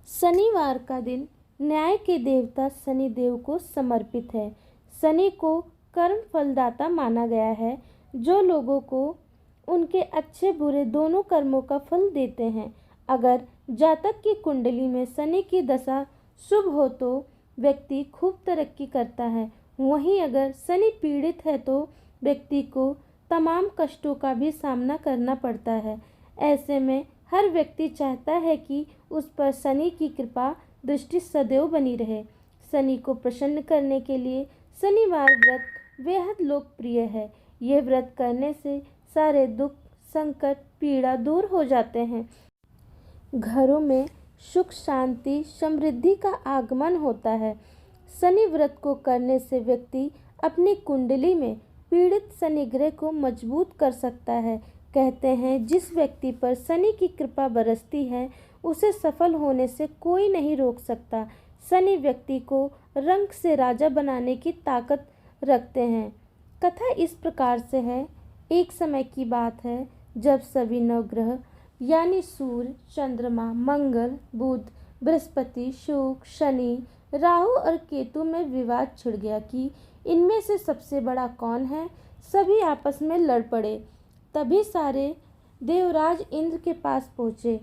शनिवार का दिन न्याय के देवता शनिदेव को समर्पित है। शनि को कर्म फलदाता माना गया है, जो लोगों को उनके अच्छे बुरे दोनों कर्मों का फल देते हैं। अगर जातक की कुंडली में शनि की दशा शुभ हो तो व्यक्ति खूब तरक्की करता है। वहीं अगर शनि पीड़ित है तो व्यक्ति को तमाम कष्टों का भी सामना करना पड़ता है। ऐसे में हर व्यक्ति चाहता है कि उस पर शनि की कृपा दृष्टि सदैव बनी रहे। शनि को प्रसन्न करने के लिए शनिवार व्रत बेहद लोकप्रिय है। यह व्रत करने से सारे दुख, संकट, पीड़ा दूर हो जाते हैं। घरों में सुख, शांति, समृद्धि का आगमन होता है। शनि व्रत को करने से व्यक्ति अपनी कुंडली में पीड़ित शनि ग्रह को मजबूत कर सकता है। कहते हैं, जिस व्यक्ति पर शनि की कृपा बरसती है उसे सफल होने से कोई नहीं रोक सकता। शनि व्यक्ति को रंक से राजा बनाने की ताकत रखते हैं। कथा इस प्रकार से है। एक समय की बात है जब सभी नवग्रह यानी सूर्य, चंद्रमा, मंगल, बुध, बृहस्पति, शुक्र, शनि, राहु और केतु में विवाद छिड़ गया कि इनमें से सबसे बड़ा कौन है। सभी आपस में लड़ पड़े। तभी सारे देवराज इंद्र के पास पहुँचे।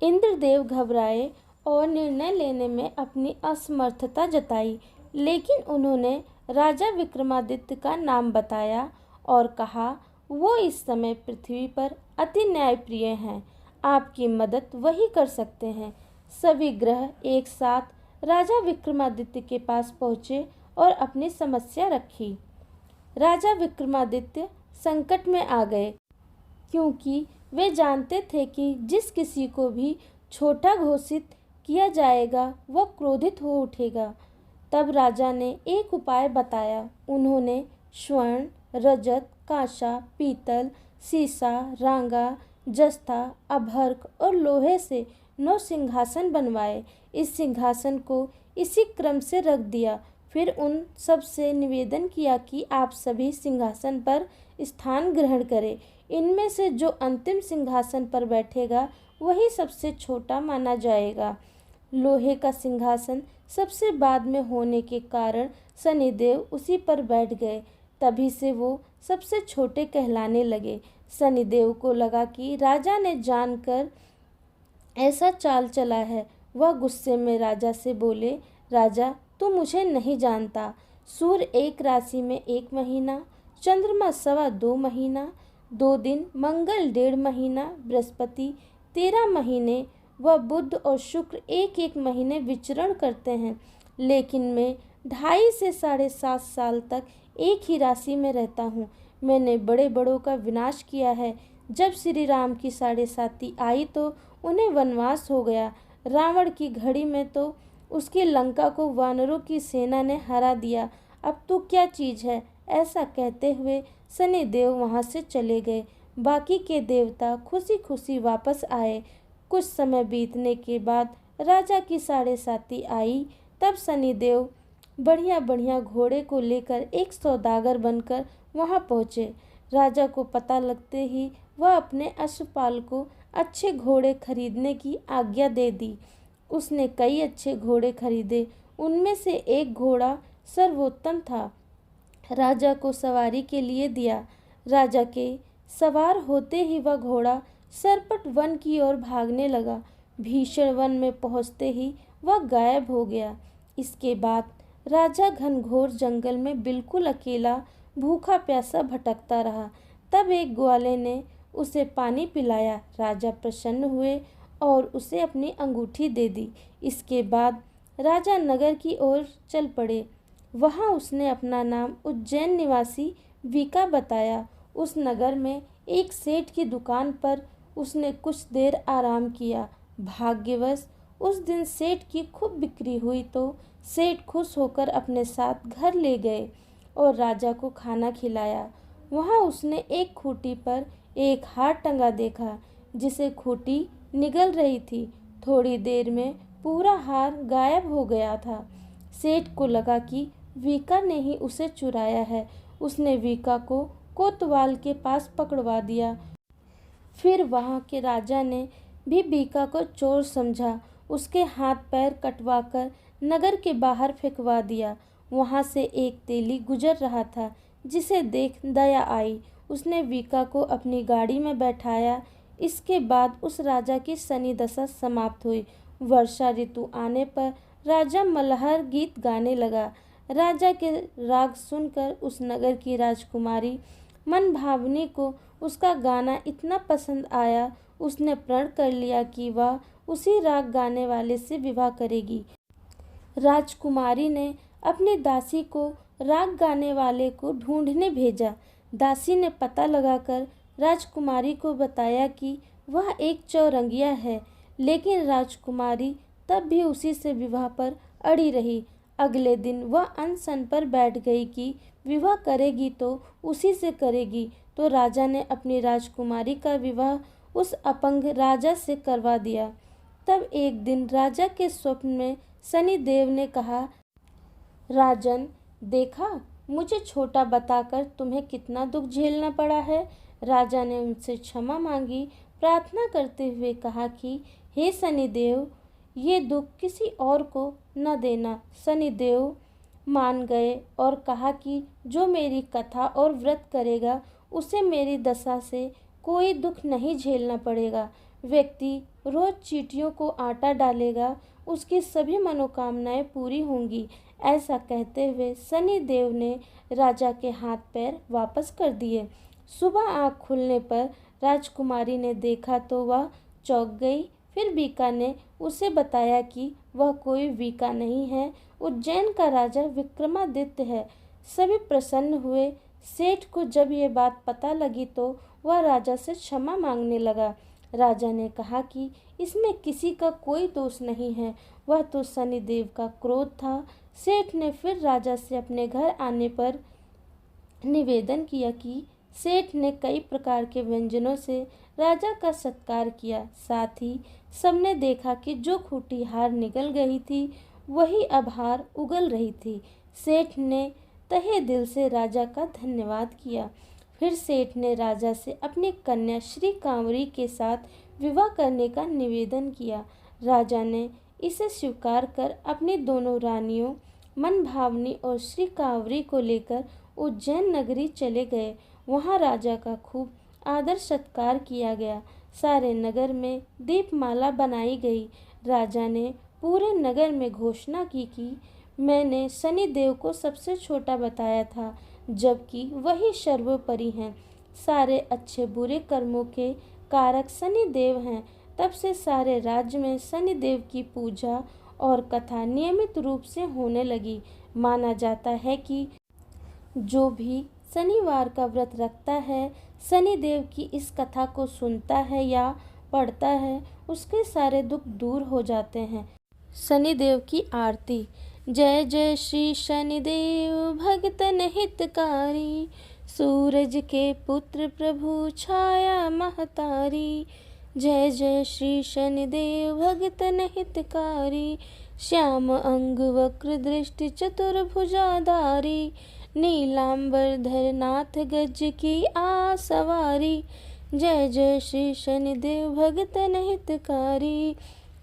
इंद्रदेव घबराए और निर्णय लेने में अपनी असमर्थता जताई, लेकिन उन्होंने राजा विक्रमादित्य का नाम बताया और कहा, वो इस समय पृथ्वी पर अति न्यायप्रिय हैं। आपकी मदद वही कर सकते हैं। सभी ग्रह एक साथ राजा विक्रमादित्य के पास पहुँचे और अपनी समस्या रखी। राजा विक्रमादित्य संकट में आ गए, क्योंकि वे जानते थे कि जिस किसी को भी छोटा घोषित किया जाएगा वह क्रोधित हो उठेगा। तब राजा ने एक उपाय बताया। उन्होंने स्वर्ण, रजत, कांसा, पीतल, सीसा, रांगा, जस्ता, अभ्रक और लोहे से 9 सिंहासन बनवाए। इस सिंहासन को इसी क्रम से रख दिया। फिर उन सब से निवेदन किया कि आप सभी सिंहासन पर स्थान ग्रहण करें। इनमें से जो अंतिम सिंहासन पर बैठेगा वही सबसे छोटा माना जाएगा। लोहे का सिंहासन सबसे बाद में होने के कारण शनिदेव उसी पर बैठ गए। तभी से वो सबसे छोटे कहलाने लगे। शनिदेव को लगा कि राजा ने जानकर ऐसा चाल चला है। वह गुस्से में राजा से बोले, राजा, तू मुझे नहीं जानता। सूर्य एक राशि में 1 महीना, चंद्रमा 2.25 महीना, 2 दिन, मंगल 1.5 महीना, बृहस्पति 13 महीने व बुध और शुक्र 1-1 महीने विचरण करते हैं। लेकिन मैं 2.5 से 7.5 साल तक एक ही राशि में रहता हूँ। मैंने बड़े बड़ों का विनाश किया है। जब श्री राम की 7.5 आई तो उन्हें वनवास हो गया। रावण की घड़ी में तो उसकी लंका को वानरों की सेना ने हरा दिया। अब तू क्या चीज़ है। ऐसा कहते हुए शनिदेव वहाँ से चले गए। बाकी के देवता खुशी खुशी वापस आए। कुछ समय बीतने के बाद राजा की 7.5 आई। तब शनिदेव बढ़िया बढ़िया घोड़े को लेकर एक सौदागर बनकर वहाँ पहुँचे। राजा को पता लगते ही वह अपने अश्वपाल को अच्छे घोड़े खरीदने की आज्ञा दे दी। उसने कई अच्छे घोड़े खरीदे। उनमें से एक घोड़ा सर्वोत्तम था। राजा को सवारी के लिए दिया। राजा के सवार होते ही वह घोड़ा सरपट वन की ओर भागने लगा। भीषण वन में पहुंचते ही वह गायब हो गया। इसके बाद राजा घनघोर जंगल में बिल्कुल अकेला भूखा प्यासा भटकता रहा। तब एक ग्वाले ने उसे पानी पिलाया। राजा प्रसन्न हुए और उसे अपनी अंगूठी दे दी। इसके बाद राजा नगर की ओर चल पड़े। वहाँ उसने अपना नाम उज्जैन निवासी वीका बताया। उस नगर में एक सेठ की दुकान पर उसने कुछ देर आराम किया। भाग्यवश उस दिन सेठ की खूब बिक्री हुई तो सेठ खुश होकर अपने साथ घर ले गए और राजा को खाना खिलाया। वहाँ उसने एक खूंटी पर एक हार टंगा देखा, जिसे खूंटी निगल रही थी। थोड़ी देर में पूरा हार गायब हो गया था। सेठ को लगा कि वीका ने ही उसे चुराया है। उसने वीका को कोतवाल के पास पकड़वा दिया। फिर वहाँ के राजा ने भी वीका को चोर समझा। उसके हाथ पैर कटवाकर नगर के बाहर फेंकवा दिया। वहाँ से एक तेली गुजर रहा था, जिसे देख दया आई। उसने वीका को अपनी गाड़ी में बैठाया। इसके बाद उस राजा की शनि दशा समाप्त हुई। वर्षा ऋतु आने पर राजा मल्हार गीत गाने लगा। राजा के राग सुनकर उस नगर की राजकुमारी मनभावनी को उसका गाना इतना पसंद आया, उसने प्रण कर लिया कि वह उसी राग गाने वाले से विवाह करेगी। राजकुमारी ने अपनी दासी को राग गाने वाले को ढूंढने भेजा। दासी ने पता लगाकर राजकुमारी को बताया कि वह एक चौरंगिया है, लेकिन राजकुमारी तब भी उसी से विवाह पर अड़ी रही। अगले दिन वह अनशन पर बैठ गई कि विवाह करेगी तो उसी से करेगी। तो राजा ने अपनी राजकुमारी का विवाह उस अपंग राजा से करवा दिया। तब एक दिन राजा के स्वप्न में शनिदेव ने कहा, राजन, देखा मुझे छोटा बताकर तुम्हें कितना दुख झेलना पड़ा है। राजा ने उनसे क्षमा मांगी, प्रार्थना करते हुए कहा कि हे शनिदेव, ये दुख किसी और को न देना। शनिदेव मान गए और कहा कि जो मेरी कथा और व्रत करेगा उसे मेरी दशा से कोई दुख नहीं झेलना पड़ेगा। व्यक्ति रोज चींटियों को आटा डालेगा, उसकी सभी मनोकामनाएं पूरी होंगी। ऐसा कहते हुए शनिदेव ने राजा के हाथ पैर वापस कर दिए। सुबह आँख खुलने पर राजकुमारी ने देखा तो वह चौंक गई। फिर वीका ने उसे बताया कि वह कोई वीका नहीं है, उज्जैन का राजा विक्रमादित्य है। सभी प्रसन्न हुए। सेठ को जब ये बात पता लगी तो वह राजा से क्षमा मांगने लगा। राजा ने कहा कि इसमें किसी का कोई दोष नहीं है, वह तो शनिदेव का क्रोध था। सेठ ने फिर राजा से अपने घर आने पर निवेदन किया कि सेठ ने कई प्रकार के व्यंजनों से राजा का सत्कार किया। साथ ही सबने देखा कि जो खूंटी हार निकल गई थी वही अब हार उगल रही थी। सेठ ने तहे दिल से राजा का धन्यवाद किया। फिर सेठ ने राजा से अपनी कन्या श्री कांवरी के साथ विवाह करने का निवेदन किया। राजा ने इसे स्वीकार कर अपनी दोनों रानियों मनभावनी और श्री कांवरी को लेकर उज्जैन नगरी चले गए। वहाँ राजा का खूब आदर सत्कार किया गया। सारे नगर में दीपमाला बनाई गई। राजा ने पूरे नगर में घोषणा की कि मैंने शनिदेव को सबसे छोटा बताया था, जबकि वही सर्वोपरि हैं। सारे अच्छे बुरे कर्मों के कारक शनिदेव हैं। तब से सारे राज्य में शनिदेव की पूजा और कथा नियमित रूप से होने लगी। माना जाता है कि जो भी शनिवार का व्रत रखता है, शनिदेव की इस कथा को सुनता है या पढ़ता है, उसके सारे दुख दूर हो जाते हैं। शनिदेव की आरती। जय जय श्री शनिदेव भगतन हितकारी, सूरज के पुत्र प्रभु छाया महतारी। जय जय श्री शनिदेव भगतन हितकारी, श्याम अंग वक्र दृष्टि चतुर्भुजाधारी। नीलांबर धर नाथ गज की आसवारी। जय जय श्री शनिदेव भगतन हितकारी,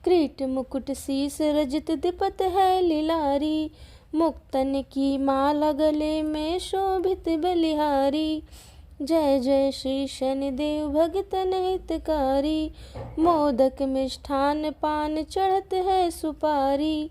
किरीट मुकुट शीस रजत दिपत है लीलारी। मुक्तन की माला गले में शोभित बलिहारी। जय जय श्री शनिदेव भगतन हितकारी, मोदक मिष्ठान पान चढ़त है सुपारी।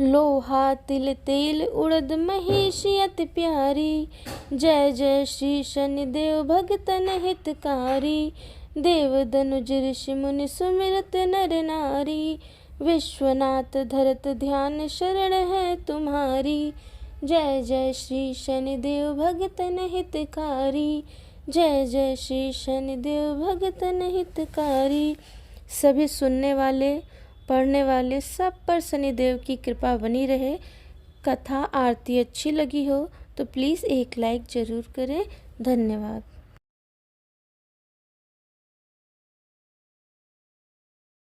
लोहा तिल तेल उड़द महिषी अति प्यारी। जय जय श्री शनिदेव भगतन हितकारी, देव दनुज ऋषि मुनि सुमिरत नर नारी। विश्वनाथ धरत ध्यान शरण है तुम्हारी। जय जय श्री शनिदेव भगतन हितकारी, जय जय श्री शनिदेव भगतन हितकारी। सभी सुनने वाले पढ़ने वाले सब पर शनिदेव की कृपा बनी रहे। कथा आरती अच्छी लगी हो तो प्लीज़ एक लाइक ज़रूर करें। धन्यवाद।